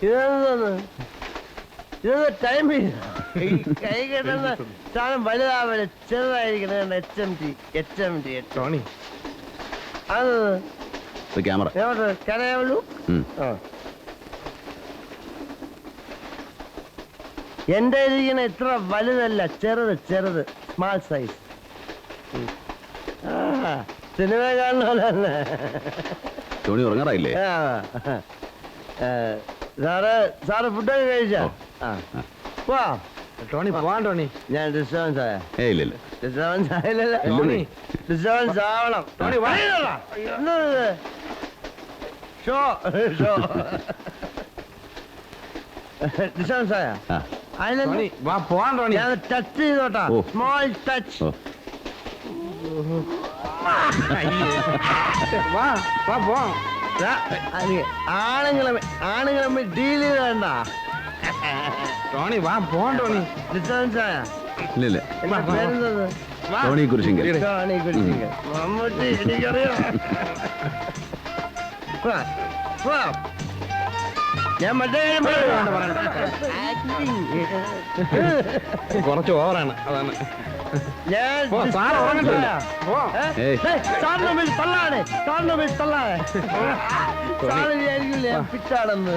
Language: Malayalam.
ഇതെന്തോന്ന് ഇതൊന്ന് ടൈം കൈ കിട്ടുന്ന സാധനം വലുതാവല് ചെറുതായിരിക്കണം. HMT ടോണി അത് ക്യാമറ കരയാവുള്ളൂ. എന്റെ ഇരിക്കുന്ന ഇത്ര വലുതല്ല, ചെറുത് സ്മാൾ സൈസ്. സിനിമ കാണുന്ന പോലെ തന്നെ. ടോണി ഉറങ്ങാറായില്ലേ? സാറ് ഫുഡൊക്കെ കഴിച്ചാ? വാ ടോണി പോവാൻ. ടോണി ഞാൻ ഡിസ്റ്റർബൻസ് ആയ? ഇല്ല. ഡിസ്റ്റർബൻസ് ആയില്ലല്ലോ. ഡിസ്റ്റർബൻസ് ആവണം. ടോണി ഷോ ഡിസ്റ്റർബൻസ് ആയ? ടോണി വാ പോവാൻ. ടോണി ഞാൻ ടച്ച് ചെയ്തോട്ടാ, സ്മോൾ ടച്ച്. വാ വാ പോവാം. ആണുങ്ങളെ ഡീൽ ചെയ്ത് വേണ്ട. ടോണി വാ പോവാൻ. ടോണി ഡിസ്റ്റർബൻസ് ആയ? ഇല്ല. പേരെന്തത്? ടോണി കുരിശിങ്കൽ. ടോണി കുരിശിങ്കൽ. മമ്മൂട്ടി എനിക്കറിയാം. ഞാൻ മറ്റേ കുറച്ച് ഓവറാണ്, അതാണ്. സാറിന് വിചാരിക്കില്ലേ പിറ്റാണെന്ന്.